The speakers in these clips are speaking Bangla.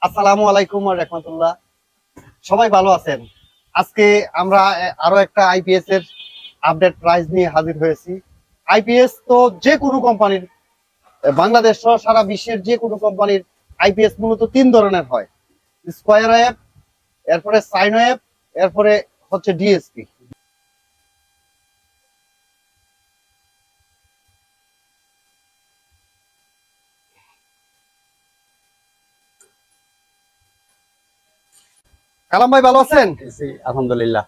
আসসালামু আলাইকুম ওয়া রাহমাতুল্লাহ। সবাই ভালো আছেন? আজকে আমরা আরো একটা আইপিএস এর আপডেট প্রাইস নিয়ে হাজির হয়েছি। আইপিএস তো যে কোনো কোম্পানির, বাংলাদেশ সহ সারা বিশ্বের যে কোনো কোম্পানির আইপিএস মূলত তিন ধরনের হয়: স্কয়ার ওয়েভ, এরপরে সাইন ওয়েভ, এরপরে হচ্ছে ডিএসপি। কালাম ভাই ভালো আছেন? আলহামদুলিল্লাহ।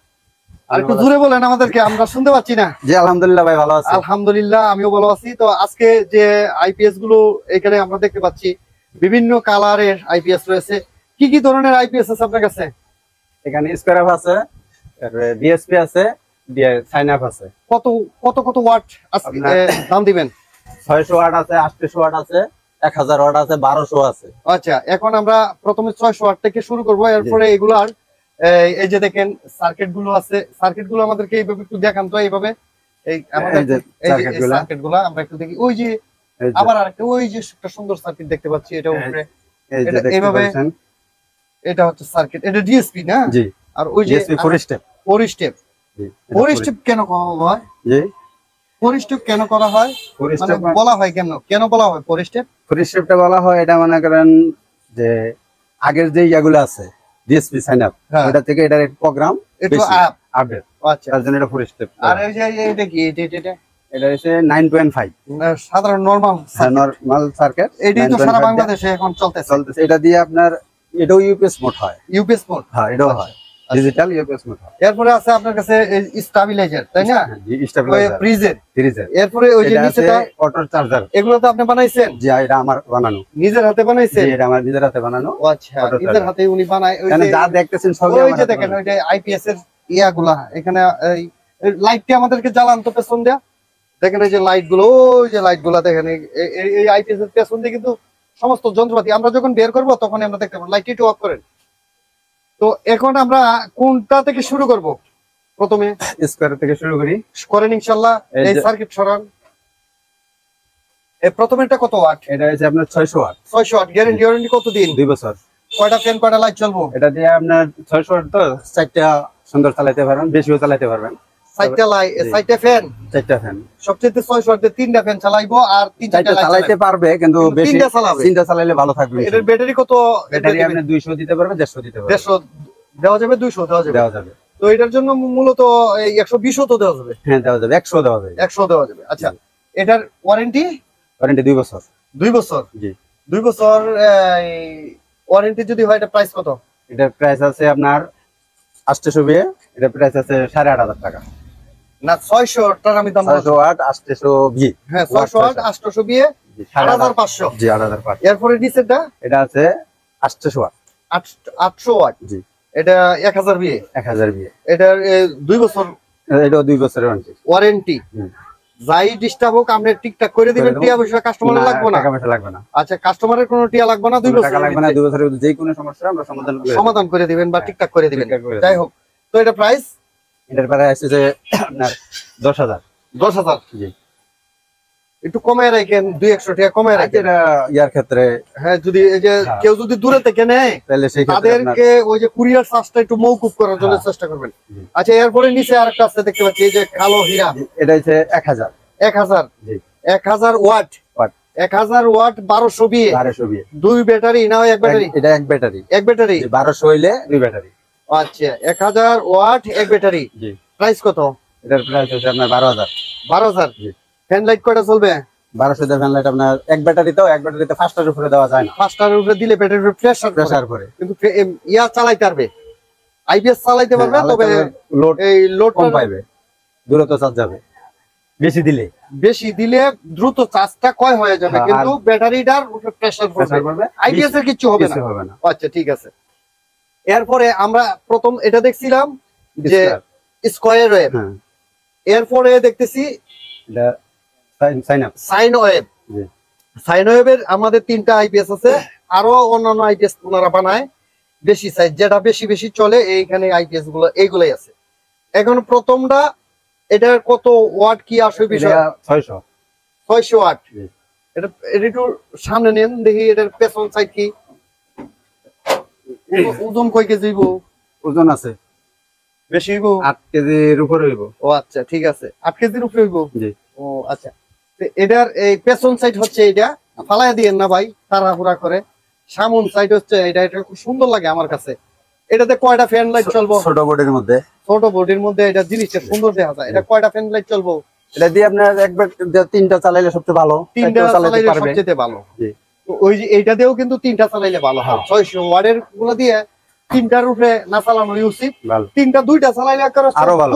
আর একটু জোরে বলেন, আমাদেরকে আমরা শুনতে পাচ্ছি না। জি আলহামদুলিল্লাহ ভাই, ভালো আছি। আলহামদুলিল্লাহ, আমিও ভালো আছি। তো আজকে যে আইপিএস গুলো এখানে আমরা দেখতে পাচ্ছি, বিভিন্ন কালারের আইপিএস রয়েছে। কি কি ধরনের আইপিএস আছে আপনার কাছে? এখানে স্কয়ার আপ আছে, তারপরে ডিএসপি আছে, সাইন আপ আছে। কত কত কত ওয়াট আজকে দাম দিবেন? 600 ওয়াট আছে, 800 ওয়াট আছে, 1000 ওয়াট আছে, 1200 আছে। আচ্ছা, এখন আমরা প্রথমে 600 ওয়াট থেকে শুরু করব। এরপরে এগুলার এই যে দেখেন সার্কিট গুলো আছে, সার্কিট গুলো আমাদেরকে এইভাবে একটু দেখান তো। এইভাবে এই আমাদের সার্কিট গুলো আমরা একটু দেখি। ওই যে আবার আরেকটা, ওই যে একটা সুন্দর সার্কিট দেখতে পাচ্ছি, এটা উপরে এইভাবে, এটা হচ্ছে সার্কিট, এটা ডিএসপি না? জি। আর ওই যে 4 স্টেপ, 4 স্টেপ, 4 স্টেপ কেন করা হয়? জি, 4 স্টেপ কেন করা হয়? মানে বলা হয় কেন, কেন বলা হয় 4 স্টেপ? 4 স্টেপটা বলা হয়, এটা মনে করেন যে আগের যে ইয়াগুলো আছে ডিএসপি সাইন আপ, ওটা থেকে এটার প্রোগ্রাম একটু আপডেট। আচ্ছা, তার জন্য এটা 4 স্টেপ। আর এই যে এটা কি, এটা হচ্ছে 9.5 সাধারণ নরমাল সার্কিট। এটাই তো সারা বাংলাদেশে এখন চলতেছে। এটা দিয়ে আপনার এটাও ইউপিএস মোড হয়। ইউপিএস মোড, হ্যাঁ এটাও হয়, ডিজিটাল ইউপিএস মোড হয়। এরপরে আছে আপনার কাছে স্টেবিলাইজার, তাই না? জি, স্টেবিলাইজার, ফ্রিজের। এরপরে ওই যে নিচেটা অটো চার্জার, এগুলো তো আপনি বানাইছেন? জি, এটা আমার বানানো, নিজের হাতে বানাইছেন? জি, এটা আমার নিজের হাতে বানানো। আচ্ছা, নিজের হাতে উনি বানায়। ওই যে যা দেখতেছেন সব ওই যে দেখেন, ওই যে আইপিএস এর ইয়াগুলা এখানে। এই লাইটটি আমাদেরকে জ্বালান তো পেছন দেয়া, দেখেন এই যে লাইট গুলো, ওই যে লাইট গুলা দেখেন। এই আইপিএস এর পেছন দিয়ে কিন্তু সমস্ত যন্ত্রপাতি আমরা যখন বের করবো তখন আমরা দেখতে পাবো। লাইটটি একটু অফ করেন তো। এখন আমরা কোনটা থেকে শুরু করব? প্রথমে স্কয়ার থেকে শুরু করেন ইনশাআল্লাহ। এই সার্কিট সরান। এই প্রথমেরটা কত ওয়াট? এটা হচ্ছে আপনার 600 ওয়াট। 600 ওয়াট। গ্যারান্টি কত দিন? 2 বছর। কয়টা ফ্যান, কয়টা লাইট চলবো? এটা দিয়ে আপনার 600 ওয়াট তো 4টা সুন্দর চালাতে পারবেন, বেশিও চালাতে পারবেন। 4টা লাইট, 4টা ফ্যান, 4টা ফ্যান। সবচেয়ে 600 ওয়াট দিয়ে 3টা ফ্যান চালাইবো, আর 3টা চালাতে পারবে, কিন্তু বেশি 3টা চালাইলে ভালো থাকবে। এটার ব্যাটারি কত? ব্যাটারি আপনি 200 দিতে পারবেন, 150 দিতে পারবেন। 150 দেওয়া যাবে, 200 দেওয়া যাবে। তো এটার জন্য মূলত 120 তো দেওয়া যাবে। হ্যাঁ দেওয়া যাবে, 100 দেওয়া যাবে, 100 দেওয়া যাবে। আচ্ছা, এটার ওয়ারেন্টি 2 বছর। 2 বছর, জি 2 বছর ওয়ারেন্টি যদি হয়, এটা প্রাইস কত? এটার প্রাইস আছে আপনার 800 বিয়ে, এটা প্রাইস আছে 8500 টাকা। না, 600 টাকা আমি দাম। 600 ওয়াট 800 বি। হ্যাঁ, 600 ওয়াট 800 বিয়ে 8500। জি 8500। এরপরে নিচেরটা, এটা আছে 800 ওয়াট, 800 ওয়াট। জি, এটা 1000 বিয়ে। 1000 বিয়ে। এটার 2 বছর, এটাও 2 বছরের ওয়ারেন্টি। যাই ডিস্টার্ব হোক আপনি ঠিকঠাক করে দিবেন। টিয়া পয়সা কাস্টমারের লাগবে না? টাকা পয়সা লাগবে না। আচ্ছা, কাস্টমারের কোনো টিয়া লাগবে না? 2 বছর টাকা লাগবে না। 2 বছরের যে কোনো সমস্যা আমরা সমাধান করে দিবেন বা ঠিকঠাক করে দিবেন। যাই হোক, তো এটা প্রাইস, এটার প্রাইস আছে যে আপনার 10000। 10000, জি। একটু কমায় রাখেন, 200 টাকা কমায় রাখেন। এটা ইয়ার ক্ষেত্রে, হ্যাঁ, যদি এই যে কেউ যদি দূরে থেকে নেয় তাহলে সেই ক্ষেত্রে তাদেরকে ওই যে কুরিয়ার চার্জটা একটু মওকুফ করার জন্য চেষ্টা করবেন। আচ্ছা, এরপরে নিচে আরেকটা আছে দেখতে পাচ্ছি, এই যে কালো হীরা, এটা হচ্ছে 1000। 1000, জি 1000 ওয়াট। 1000 ওয়াট 1200 বিয়ে। 1200 বিয়ে। 2 ব্যাটারি না? এক ব্যাটারি? এটা এক ব্যাটারি। এক ব্যাটারি 1200 হইলে 2 ব্যাটারি। আচ্ছা, 1000 ওয়াট এক ব্যাটারি। জি। প্রাইস কত? এটার প্রাইস হচ্ছে আপনার 12000। 12000। জি। ফ্যান লাইট কয়টা চলবে? 1200 এর ফ্যান লাইট আপনার এক ব্যাটারিতেও, এক ব্যাটারিতে 5টার উপরে দেওয়া যায় না। 5টার উপরে দিলে ব্যাটারির প্রেসার করে, কিন্তু ইয়া চালাইতে পারবে, আইপিএস চালাইতে পারবে। তবে লোড, এই লোড কম পাইবে, দ্রুত চার্জ যাবে। বেশি দিলে দ্রুত চার্জটা কয় হয়ে যাবে, কিন্তু ব্যাটারিটার উপরে প্রেসার পড়বে, আইপিএস এর কিছু হবে না। আচ্ছা, ঠিক আছে। এরপরে আমরা প্রথম এটা দেখছিলাম যে স্কয়ার ওয়েভ, এরপরে দেখতেছি সাইন ওয়েভ। সাইন ওয়েভের আমাদের 3টা আইপিএস আছে, আরো অন্যান্য আইপিএস ওনারা বানায় বেশি সাইজ, যেটা বেশি বেশি চলে এইখানে আইপিএস গুলো এইগুলাই আছে। এখন প্রথমটা, এটার কত ওয়াট কি আসবে বিষয়? 600 ওয়াট। এটা একটু সামনে নেন দেখি, এটার পেছন সাইড কি। ওজন কয় কেজি হইব? ওজন আছে বেশি হইব, 8 কেজির উপরে হইব। ও আচ্ছা ঠিক আছে, 8 কেজির উপরে হইব। জি। ও আচ্ছা, তো এটার এই পেছন সাইড হচ্ছে এটা, ফালাইয়া দিয়েন না ভাই তাড়াহুড়া করে। সামন সাইড হচ্ছে এটা, এটা খুব সুন্দর লাগে আমার কাছে। এটাতে কয়টা ফ্যান লাইট চলবো? ছোট বোর্ডের মধ্যে, ছোট বডির মধ্যে এটা জিনিসটা সুন্দর দেখা যায়। এটা কয়টা ফ্যান লাইট চলবো? এটা দিয়ে আপনার একবার 3টা চালাইলে সবচেয়ে ভালো, 3টা চালাইলে পারবে। সবচেয়ে ভালো। জি। তো ওই যে এইটা দিয়েও কিন্তু 3টা চালাইলে ভালো হয়। 600 ওয়াটের গুলো দিয়ে 3টার উপরে না চালানো উচিত। ভালো। 3টা 2টা চালাইলে আরো ভালো।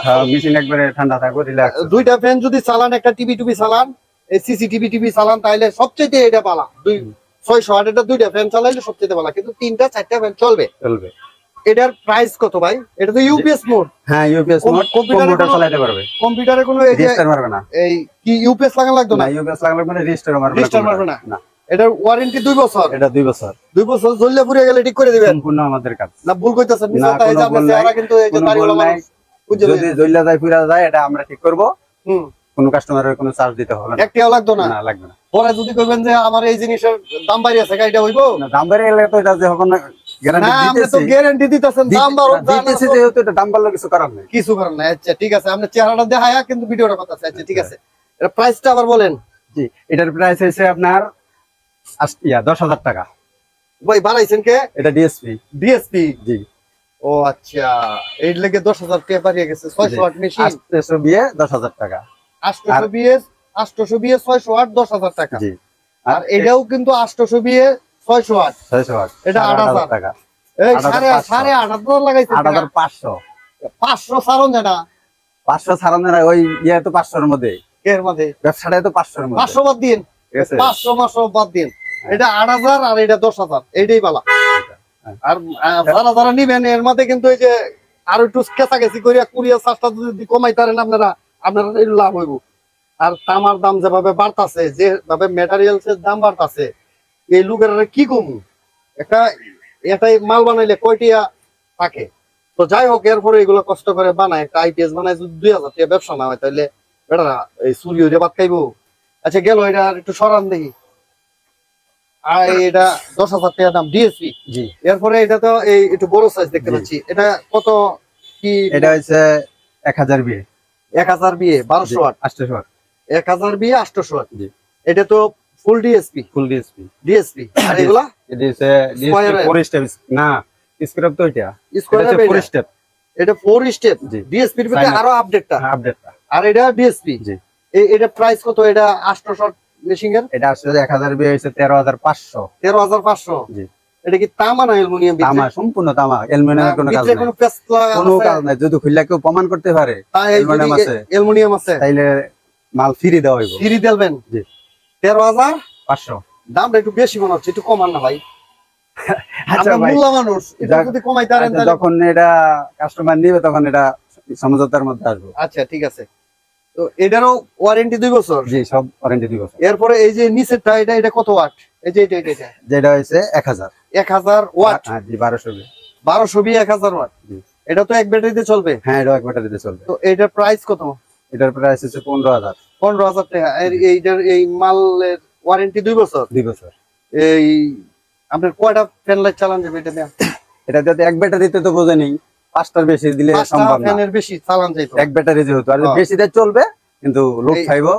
হ্যাঁ, মেশিন একবারে ঠান্ডা থাকবে, রিল্যাক্স। 2টা ফ্যান যদি চালান, একটা টিভি চালান, এই সিসিটিভি টিভি চালান, তাইলে সবচেয়ে এটা ভালো। 600 ওয়াটেরটা 2টা ফ্যান চালাইলে সবচেয়ে ভালো, কিন্তু 3টা 4টা ফ্যান চলবে। এটার প্রাইস কত ভাই? এটা তো ইউপিএস মোড। হ্যাঁ, ইউপিএস মোড, কম্পিউটার চালাতে পারবে। কম্পিউটারে কোনো এই যে রেজিস্টার মারবে না। এই কি ইউপিএস লাগানো লাগতো না? ইউপিএস লাগালে মানে রেজিস্টার মারবে না। রেজিস্টার মারবে না। না, এটার ওয়ারেন্টি 2 বছর। এটা 2 বছর। 2 বছর জ্বললে পুড়ে গেলে ঠিক করে দিবেন। সম্পূর্ণ আমাদের কাজ। না ভুল কইতাছেন? না, মিছাটা এই যে কোনো ভুল আপনার চেহারা নাই, কিন্তু এই যে কোনো দাড়িওয়ালা ভুল নাই। মানুষ বুঝে যদি জ্বললে যায় পুরা যায়, এটা আমরা ঠিক করব। হুম, কোনো কাস্টমারের কোনো চার্জ দিতে হবে না। একটিও লাগতো না? না, লাগবে না। পরে যদি কইবেন যে আমার এই জিনিসের দাম বাইরে আছে, এটা হইবো না, দাম বেড়ে গেলে তো এটা যখন গ্যারান্টি না? আপনি তো দিতেছি, গ্যারান্টি দিতেছেন, দাম বাড়ুক দিতেছি যেহেতু এটা দাম বাড়লে কিছু করার নেই। কিছু করেন না। আচ্ছা ঠিক আছে, আপনি চেহারাটা দেখায়া কিন্তু ভিডিওটা কথা আছে। আচ্ছা ঠিক আছে, এটা প্রাইসটা আবার বলেন। জি, এটার প্রাইস হইছে আপনার 10,000 টাকা। ভাই বাড়াইছেন কে? এটা ডিএসপি। ডিএসপি? জি। ও আচ্ছা, এই লেগে 10,000 টাকা বাড়িয়ে গেছে। 600 ওয়াট মেশিন 800 বিয়ে 10,000 টাকা। 800 বিএস 600 ওয়াট 10,000 টাকা। জি। আর এটাও কিন্তু 800 বিএ 600 ওয়াট। 600 ওয়াট। এটা 8,000 টাকা। এই 8,500 8,500 লাগাইছে। 8,500। 500 সারন যেটা 500 ছাড়ানো না, ওই ইয়ে তো 500 এর মধ্যে, এর মধ্যে ব্যবসাটাই তো 500 এর মধ্যে। 500 বাদ দিন, ঠিক আছে? 500 বাদ দিন। এটা 8,000 আর এটা 10,000, এইটাই বালা। আর যারা নিবেন এর মধ্যে কিন্তু এই যে আর একটু কেঁচাকেচি করিয়া কুরিয়া চার্জটা যদি কমাইতারেন আপনারা লাভ হইব। আর তামার দাম যেভাবে বাড়তাছে, যেভাবে ম্যাটেরিয়ালস এর দাম বাড়তাছে, এই লোকের কি কমু? এটাই মাল বানাইলে কয়টিয়া থাকে? তো যাই হোক, এরপরে এগুলো কষ্ট করে বানায়, একটা আইপিএস বানায়, যদি 2,000 টাকা ব্যবসা না হয়, তাহলে বেটারা এই চুরি হইলে বাদ খাইবো। আচ্ছা গেল, এটা একটু সরান দেখি। আর এটা 10,000 টাকা দাম ডিএসপি। জি। এরপরে এটা তো এই একটু বড় সাইজ দেখতে পাচ্ছি, এটা কত কি? এটা হচ্ছে 1000 VA. 1000 VA 1200 watt. 800 watt. 1000 VA 800 watt. জি। এটা তো full DSP. Full DSP. DSP. আর এগুলা এটা হচ্ছে ডিএসপি 4 স্টেপ। না, স্ক্র্যাপ তো এটা। Square 4 step. এটা 4 স্টেপ। জি। ডিএসপি এর ভিতরে আরো আপডেটটা। আপডেটটা। আর এটা ডিএসপি। জি। এটা প্রাইস কত? এটা 800 ওয়াট মেশিন এর এটা আসলে 1000 বিয়ে হইছে 13,500। 13,500। জি। এটা কি তামা না অ্যালুমিনিয়াম? তামা, সম্পূর্ণ তামা। অ্যালুমিনিয়ামের কোনো কাজ নাই। কোনো পেস্ট কোনো কাজ নাই। যদি খুললে কেউ প্রমাণ করতে পারে অ্যালুমিনিয়াম আছে, অ্যালুমিনিয়াম আছে, তাইলে মাল ফ্রি দেওয়া হইব। ফ্রি দেবেন? জি। 13,500। 500। দামটা একটু বেশি মনে হচ্ছে, একটু কমান না ভাই? আচ্ছা আমরা ভাই, মূল্য মানুষ, এটা যদি কমাইতে পারেন তাহলে। যখন এটা কাস্টমার নিবে তখন এটা সমঝোতার মধ্যে আসবে। আচ্ছা ঠিক আছে। তো এটারও ওয়ারেন্টি 2 বছর? জি, সব ওয়ারেন্টি দিব। এরপরে এই যে নিচেরটা, এটা কত ওয়াট? এই যে এটা যেটা হইছে 1000। 1000 ওয়াট। হ্যাঁ জি, 1200 বি। 1200 V 1000 watt. জি। এটা তো এক ব্যাটারিতে চলবে? হ্যাঁ, এটা এক ব্যাটারিতে চলবে। তো এটার প্রাইস কত? এটার প্রাইস হচ্ছে 15,000। 15,000 টাকা। আর এইটার এই মালের ওয়ারেন্টি 2 বছর? 2 বছর। এই আপনার কয়টা ফ্যান লাইট চালান যাবে এটা নিয়ে? এটা যদি এক ব্যাটারিতে তো বোঝে নেই, 5টার বেশি দিলে সম্ভব না। ফ্যানের বেশি চালান যাইতো এক ব্যাটারি যেহেতু, আর বেশি দিয়ে চলবে কিন্তু লোড খাইবো,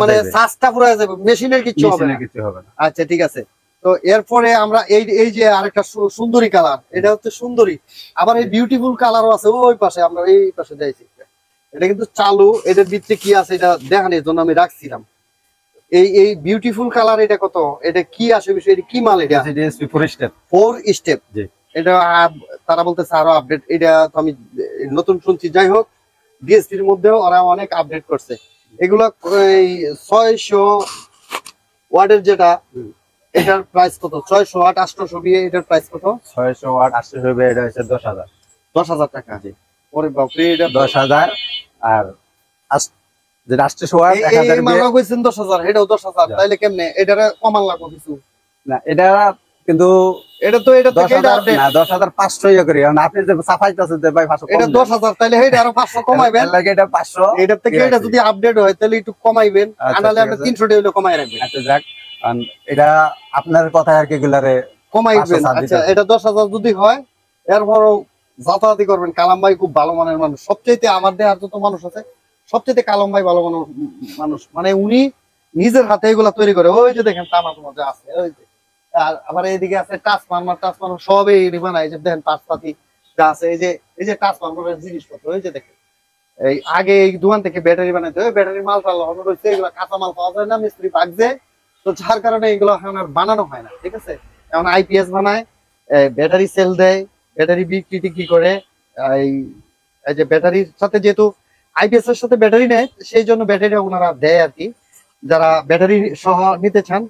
মানে চার্জটা পুরো যাবে, মেশিনের কিছু হবে না। কিছু হবে না। আচ্ছা ঠিক আছে। তো এরপরে আমরা এই যে আরেকটা সুন্দরী কালার, এটা হচ্ছে সুন্দরী। আবার এই বিউটিফুল কালারও আছে ওই পাশে, আমরা এই পাশে যাইছি। এটা কিন্তু চালু, এটার ভিতরে কি আছে এটা দেখানোর জন্য আমি রাখছিলাম। এই বিউটিফুল কালার, এটা কত? এটা কি আসে বিষয়? এটা কি মাল? এটা ডিএসপি 4 স্টেপ। 4 স্টেপ। জি। এটা তারা বলতেছে আরো আপডেট, এটা তো আমি নতুন শুনছি। যাই হোক, ডিএসপির মধ্যেও ওরা অনেক আপডেট করছে। এগুলা এই 600 ওয়াটের যেটা, এটার প্রাইস কত? 600 ওয়াট 800 বিয়ে, এটার প্রাইস কত? 600 ওয়াট 800 হবে, এটা হচ্ছে 10,000। 10,000 টাকা। জি। ওরে বাপ রে, এটা 10,000। আর যেটা 800 ওয়াট 1000 এই মালও কইছেন 10,000, এটাও 10,000। তাইলে কেমনে এটারে কমান লাগবে কিছু? না, এটা কিন্তু এটা তো এটা থেকে এটা আপডেট না, 10,500 ইয়া করি। কারণ আপনি যে সাফাইতাছেন যে ভাই 500 কম, এটা 10,000, তাইলে এটা আরো 500 কমাইবেন। এর লাগে এটা 500। এটা থেকে এটা যদি আপডেট হয় তাহলে একটু কমাইবেন, আচ্ছা, আনালে ঠিক আপনি আছে। 300 টাকা হইলো কমাই রাখবেন। আচ্ছা যাক, এটা আপনার কথা আর কি গুলারে কমাইবেন। আচ্ছা এটা 10,000 যদি হয় এরপরও যাতায়াতি করবেন। কালাম ভাই খুব ভালো মানের মানুষ, সবচেয়ে আমার দেহার যত মানুষ আছে সবচেয়ে কালাম ভাই ভালো মানুষ, মানে উনি নিজের হাতে এগুলা তৈরি করে। ওই যে দেখেন তামার মধ্যে আছে, ওই যে আর আবার এইদিকে আছে ট্রান্সফরমার সব এই বানায়, যে দেখেন পাঁচপাতি যা আছে, এই যে ট্রান্সফরমারের জিনিসপত্র, ওই যে দেখেন এই আগে এই দোকান থেকে ব্যাটারি বানাইতে হয়, ব্যাটারি মাল টাল রয়েছে, এগুলো কাঁচা মাল পাওয়া যায় না, মিস্ত্রি পাকছে, তো যার কারণে এগুলো এখন আর বানানো হয় না। ঠিক আছে, এখন আইপিএস বানায়, ব্যাটারি সেল দেয়, ব্যাটারি বিক্রি টিক্রি করে। এই যে ব্যাটারির সাথে যেহেতু আইপিএস এর সাথে ব্যাটারি নেয়, সেই জন্য ব্যাটারি ওনারা দেয় আর কি। যারা ব্যাটারি সহ নিতে চান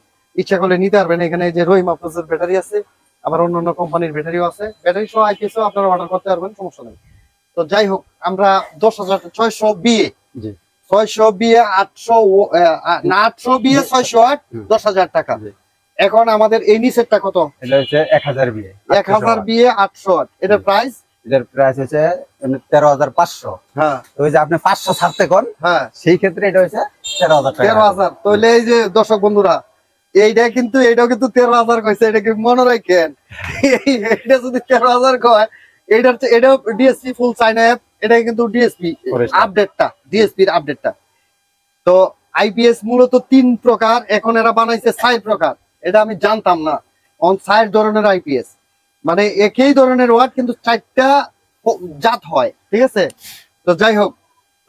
ইচ্ছা করলে নিতে পারবেন। এখানে যে রহিম আফরোজের ব্যাটারি আছে, আবার অন্যান্য কোম্পানির ব্যাটারিও আছে, ব্যাটারি সহ আইপিএস আপনারা অর্ডার করতে পারবেন, সমস্যা নেই। তো যাই হোক, আমরা 10,600 বিয়ে 600 বিয়ে 800 না 800 বিয়ে 608 10,000 টাকা। এখন আমাদের এই নিচেরটা কত? এটা হচ্ছে 1000 বিয়ে 1000 বিয়ে 808, এটার প্রাইস? এটার প্রাইস হচ্ছে 13,500। হ্যাঁ, ওই যে আপনি 500 ছাড়তে কোন, হ্যাঁ সেই ক্ষেত্রে এটা হচ্ছে 13,000 টাকা। 13,000। তাহলে এই যে দর্শক বন্ধুরা, এটাও কিন্তু 13,000 কইছে, এটা কি মনে রাখেন। এটা যদি 13,000 কয়, এটাও ডিএসপি ফুল চাইনা অ্যাপ, এটা কিন্তু ডিএসপি আপডেটটা, ডিএসপির আপডেটটা। তো আইপিএস মূলত 3 প্রকার, এখন এরা বানাইছে 4 প্রকার, এটা আমি জানতাম না। 4 ধরনের আইপিএস, মানে একই ধরনের ওয়াট কিন্তু 4টা জাত হয়। ঠিক আছে, তো যাই হোক,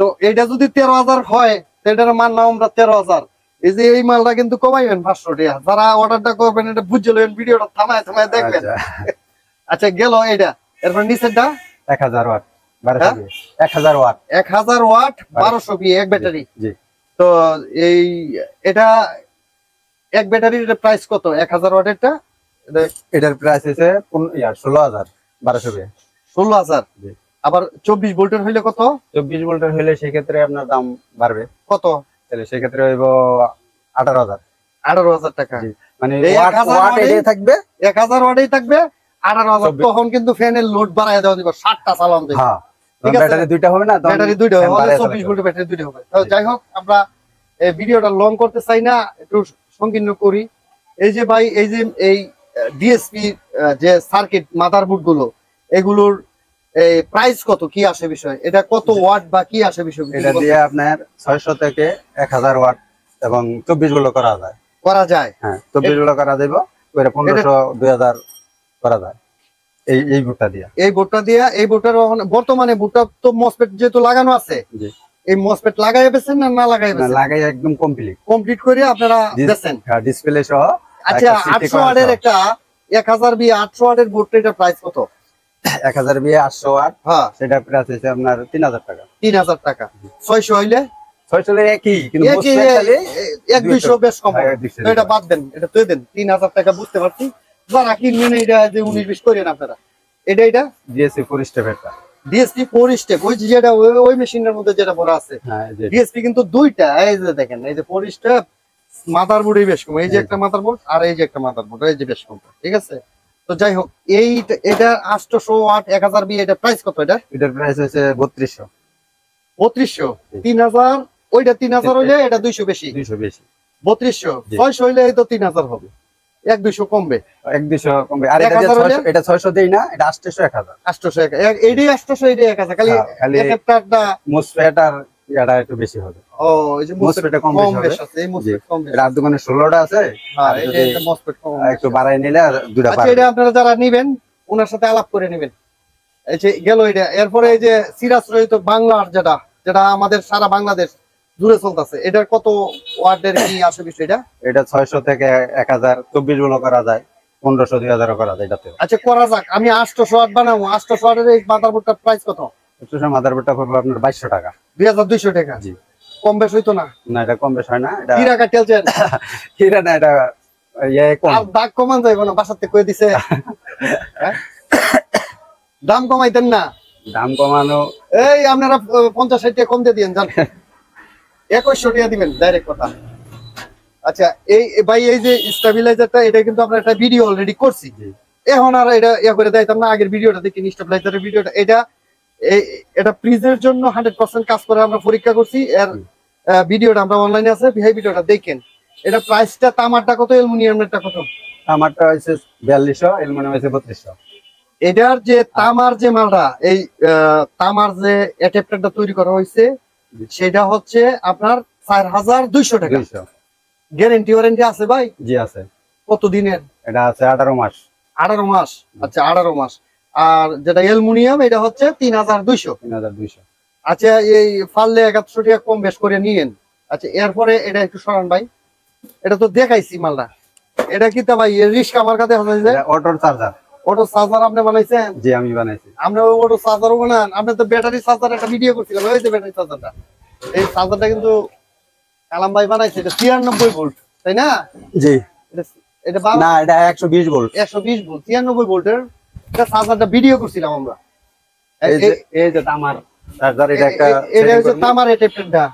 তো এটা যদি 13,000 হয়, এটার মান নাম আমরা 13,000। এই যে এই মালটা কিন্তু কমাইবেন 500 টাকা। যারা অর্ডারটা করবেন এটা বুঝে লবেন, ভিডিওটা থামায় দেখবেন। আচ্ছা গেল এটা, এরপর নিচেরটা 1000 ওয়াট 1000 ওয়াট 1000 ওয়াট 1200 বিয়ে এক ব্যাটারি। তো এই এটা এক ব্যাটারির প্রাইস কত? 1000 ওয়াটেরটা এটার প্রাইস হচ্ছে 16,1200 বিয়ে 16,000। আবার 24 ভোল্টের হইলে কত? 24 ভোল্টের হইলে সেই ক্ষেত্রে আপনার দাম বাড়বে কত? তাহলে সেই ক্ষেত্রে হইব 18,000 টাকা। মানে ওয়াট এটাই থাকবে, 1000 ওয়াটেই থাকবে 18,000। তখন কিন্তু ফ্যানের লোড বাড়ায় দেওয়া দিব, 60টা চালান দেব। হ্যাঁ, ব্যাটারি দুইটা হবে না, ব্যাটারি দুইটা হবে, 24 ভোল্টের ব্যাটারি দুইটা হবে। তো যাই হোক, আমরা এই ভিডিওটা লং করতে চাই না, একটু সংকীর্ণ করি। এই যে ভাই, এই যে এই ডিএসপি যে সার্কিট মাদারবোর্ড গুলো, এগুলোর প্রাইস কত, কি আসে বিষয়, এটা কত ওয়াট বা কি আসে বিষয়? এটা দিয়ে আপনার 600 থেকে 1000 ওয়াট এবং 24 গুলো করা যায়। হ্যাঁ, 24 গুলো করা যাবে, ওইটা 1500 2000 করা যায় এই বোর্ডটা দিয়ে। এই বোর্ডটার বর্তমানে বোর্ডটা তো মসফেট যেহেতু লাগানো আছে, এই মসফেট লাগাই বেছেন না না লাগাই বেছেন? লাগাই একদম কমপ্লিট করে আপনারা বেছেন, ডিসপ্লে সহ। আচ্ছা, 800 ওয়াটের একটা 1000 বি 800 ওয়াটের বোর্ডটার প্রাইস কত? 1000 বি 800 ওয়াট, হ্যাঁ, সেটা প্রাইস হচ্ছে আপনার 3000 টাকা। 3000 টাকা। 600 হইলে 600 এর একই, কিন্তু মসফেট খালি 1-200 বেশ কম। তো এটা বাদ দেন, এটা তুই দেন 3000 টাকা, বুঝতে পারছি। যারা কিনবেন এটা যে 19-20 করেন আপনারা। এটা ডিএসপি 4 স্টেপ, এটা ডিএসপি 4 স্টেপ, ওই যেটা ওই মেশিনের মধ্যে যেটা বড় আছে। হ্যাঁ, ডিএসপি কিন্তু দুইটা, এই যে দেখেন, এই যে 4 স্টেপ মাদারবোর্ডই বেশ কম, এই যে একটা মাদারবোর্ড আর এই যে একটা মাদারবোর্ড, এই যে বেশ কম। ঠিক আছে, তো যাই হোক, এটা 800 ওয়াট 1000 বি, এটা প্রাইস কত? এটার প্রাইস হচ্ছে 3200। 3000, ওইটা 3000 হইলে এটা 200 বেশি। 3200, 600 হইলে এই তো 3000 হবে, 1-200 কমবে, 1-200 কমবে। আর এটা 600 দেই না, এটা 800 1000। 800 এইটাই 800, এইটাই 1000, খালি একটা মসফেট আর এটা একটু বেশি হবে। ও, এই যে মসফেটটা কম বেশি আছে, এই মসফেট কম বেশি। রাত দোকানে 16টা আছে, হ্যাঁ, এই যে মসফেট কম একটু বাড়াই নিলে আর দুটো আচ্ছা, এটা আপনারা যারা নেবেন ওনার সাথে আলাপ করে নেবেন। এই যে গেল এটা। এরপরে এই যে সিরাজ রহিত বাংলার যেটা আমাদের সারা বাংলাদেশ জুড়ে চলতেছে, এটার কত ওয়াটের কি আসে বিষয়টা? এটা 600 থেকে 1000, 24 গুলো করা যায়, 1500 2000 করা যায় এটাতে। আচ্ছা, করা যাক, আমি 800 ওয়াট বানাবো। 800 ওয়াটের এই মাদারবোর্ডটার প্রাইস কত? 800 মাদারবোর্ডটা পড়বে আপনার 2200 টাকা। 2200 টাকা। জি, কম বেশ হইতো না? না, এটা কম বেশ হয় না। এটা কি টাকা টেলছেন? কিরা না, এটা কম। আর দাগ কমান যাইবো না? বাসাতে কই দিছে দাম কমাইতেন না? দাম কমানো, এই আপনারা 50-60 টাকা কম দিয়ে দিয়েন, জান 2100 টাকা দিবেন, ডাইরেক্ট কথা। আচ্ছা, এই ভাই, এই যে স্টেবিলাইজারটা, এটা কিন্তু আমরা একটা ভিডিও অলরেডি করছি, এখন আর এটা করে দিতাম না। আগের ভিডিওটা দেখি, স্টেবিলাইজারের ভিডিওটা। এটা ফ্রিজের জন্য 100% কাজ করে, আমরা পরীক্ষা করছি। এর ভিডিওটা আমরা অনলাইনে আছে, ভিডিওটা দেখেন। এটা প্রাইসটা, তামারটা কত, অ্যালুমিনিয়ামেরটা কত? তামারটা হয়েছে 4200, অ্যালুমিনিয়াম হয়েছে 3200। এটার যে তামার যে মালটা, এই তামার যে অ্যাডাপ্টারটা তৈরি করা হয়েছে সেটা হচ্ছে আপনার 4200 টাকা। গ্যারান্টি ওয়ারেন্টি আছে ভাই? জি আছে। কত দিনের? এটা আছে 18 মাস। 18 মাস, আচ্ছা 18 মাস। আর যেটা অ্যালুমিনিয়াম এটা হচ্ছে 3200। 3200। আচ্ছা, এই ফাললে 100 টাকা কম বেশ করে নিয়েন। আচ্ছা, এরপরে এটা একটু সরান ভাই, এটা তো দেখাইছি মালটা। এটা কি তা ভাই রিস্কা আমার কাছে আছে? Auto charger. অটো চার্জার আপনি বানাইছেন? জি আমি বানাইছি। আমরা অটো চার্জারও বানান? আপনি তো ব্যাটারি চার্জার একটা ভিডিও করছিলাম, ওই যে ব্যাটারি চার্জারটা। এই চার্জারটা কিন্তু কালাম ভাই বানাইছে। এটা 93 ভোল্ট, তাই না? জি। এটা না, এটা 120 ভোল্ট। 120 ভোল্ট, 93 ভোল্টের এটা চার্জারটা ভিডিও করছিলাম আমরা। এই যে তামার চার্জার, এটা একটা এটা হচ্ছে তামার অ্যাডাপ্টারটা।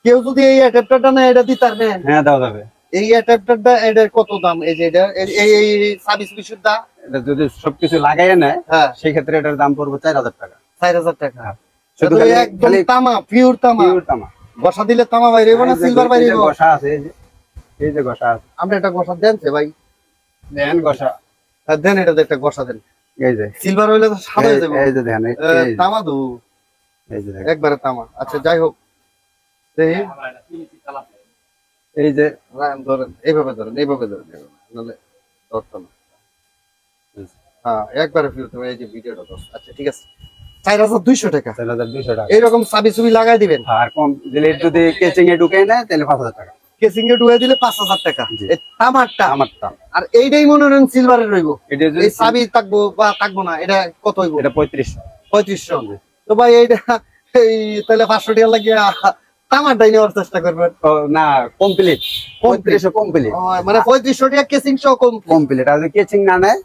কেউ যদি এই অ্যাডাপ্টারটা না এটা দিতে পারবেন? হ্যাঁ দেওয়া যাবে। এই অ্যাডাপ্টারটা এটার কত দাম? এই যে এটা এই সার্ভিস বিশুদ্ধা এটা যদি সবকিছু লাগাইয়া নেয়, হ্যাঁ, সেই ক্ষেত্রে এটার দাম পড়বে 4000 টাকা। 4000 টাকা। শুধু একদম তামা, পিওর তামা। পিওর তামা। ঘষা দিলে তামা বাইরে হবে না, সিলভার বাইরে হবে? ঘষা আছে, এই যে ঘষা আছে। আমরা একটা ঘষা দেন ভাই, দেন ঘষা দেন, এটা একটা ঘষা দেন। এই যে সিলভার হইলে তো সাদা হয়ে যাবে। এই যে দেখেন, তামা দু, এই যে একবারে তামা। আচ্ছা যাই হোক, এই যে ধরেন, এইভাবে ধরেন, এইভাবে ধরেন, নাহলে ধরতো না। হ্যাঁ, একবারে ফিরতে হবে। এই যে ভিডিওটা। আচ্ছা ঠিক আছে, 4200 টাকা। 4200 টাকা। এইরকম চাবি চুবি লাগাই দিবেন। আর কম দিলে যদি কেচিং এ ঢুকে নেয় তাহলে 5000 টাকা। কেসিং এ ঢুকে দিলে 5000 টাকা। এই তামারটা আমারটা। আর এইটাই মনে করেন সিলভারের রইব। এটা যদি এই চাবি থাকবো বা থাকবো না, এটা কত হইব? এটা 3500। 3500। তো ভাই এইটা এই তাহলে 500 টাকা লাগিয়ে তামারটাই নেওয়ার চেষ্টা করবেন। ও না, কমপ্লিট 3500 কমপ্লিট। মানে 3500 টাকা কেসিং সহ কমপ্লিট। আর যদি কেচিং না নেয়,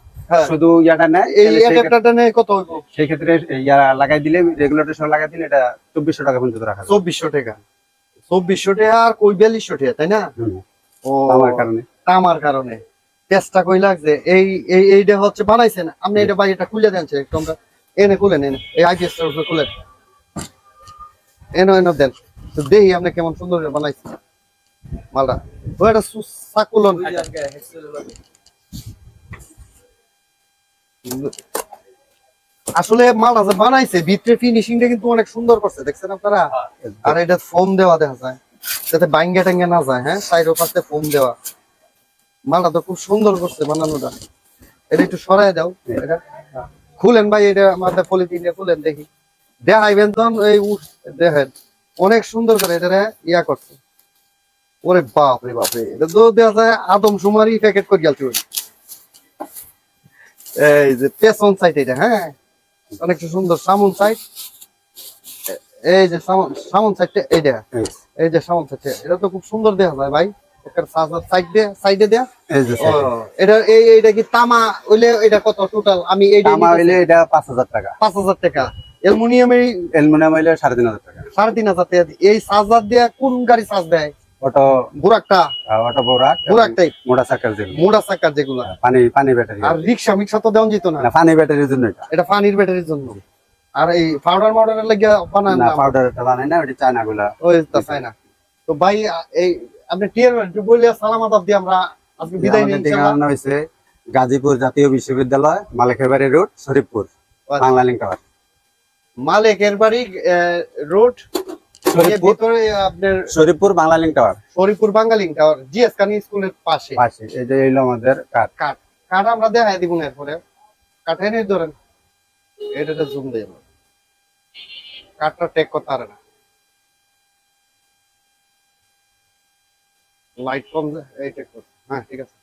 শুধু ইয়াটা নেয়, এই অ্যাডাপ্টারটা নেয় কত হইব? সেই ক্ষেত্রে ইয়া লাগাই দিলে, রেগুলেটর সহ লাগাই দিলে এটা 2400 টাকা পর্যন্ত রাখা যাবে। 2400 টাকা। 2400 টাকা আর কই 4200 টাকা, তাই না? ও আমার কারণে, তামার কারণে টেস্টটা কই লাগছে। এইটা হচ্ছে বানাইছেন আপনি? এটা ভাই এটা খুলে দেন একটু, আমরা এনে খুলেন, এনে এই আইপিএস এর উপরে খুলেন, এনে দেন তো দেখি আপনি কেমন সুন্দর করে বানাইছেন মালটা। ও এটা সাকুলন। আসলে মালটা যে বানাইছে ভিতরে ফিনিশিংটা কিন্তু অনেক সুন্দর করছে, দেখছেন আপনারা? আর এটা ফোম দেওয়া দেখা যায় যাতে বাইঙ্গা টাঙ্গা না যায়। হ্যাঁ, সাইড পাশে ফোম দেওয়া। মালটা তো খুব সুন্দর করছে বানানোটা। এটা একটু সরাই দাও, এটা খুলেন ভাই, এটা আমাদের পলিথিনে খুলেন দেখি, দেখাইবেন তখন। এই দেখেন অনেক সুন্দর করে এটা ইয়া করছে। ওরে বাপ রে বাপ রে, এটা তো দেখা যায় আদমশুমারি প্যাকেট করে গেছে। এই যে পেছন সাইড, এটা হ্যাঁ অনেক সুন্দর সামন সাইড। এই যে সামন সাইডটা, এইটা এই যে সামন সাইডটা, এটা তো খুব সুন্দর দেখা যায় ভাই। সাইডে দেয়া এটা এইটা কি তামা হইলে এটা কত টোটাল? আমি এই তামা হইলে এটা 5000 টাকা। 5000 টাকা। অ্যালুমিনিয়াম হইলে 3500 টাকা। 3500 টাকা। এই চার্জার দিয়ে কোন গাড়ি চার্জ দেয়? অটো বুরাকটা। অটো বুরাক মোটা চাকার যেগুলো পানি ব্যাটারি। আর রিকশা মিক্সা তো দেওয়া যেত না? পানি ব্যাটারির জন্য এটা পানির ব্যাটারির জন্য। আর এই পাউডার মাউডারের লাগি বানান না? পাউডারটা বানাই না, ওটা চায়না গুলা। ওই তো চায়না। তো ভাই এই আপনি টিয়ার বলে সালামাত আব্দি আমরা আজকে বিদায় নিই ইনশাআল্লাহ। হইছে গাজীপুর জাতীয় বিশ্ববিদ্যালয়, মালিকের বাড়ি road, Sharifpur, Bangla link tower. মালিকের বাড়ি রোড, ভিতরে আপনার Sharifpur Bangla link tower. Sharifpur Bangla link tower, GS কানি স্কুলের পাশে। এই যে হইলো আমাদের কাঠ। কাঠ আমরা দেখাই দিব না এরপরে। কাঠে নিয়ে ধরেন, এটা জুম দেব, কাঠটা টেক করতে পারে না, লাইট কম, এই টেক করতে। হ্যাঁ ঠিক আছে।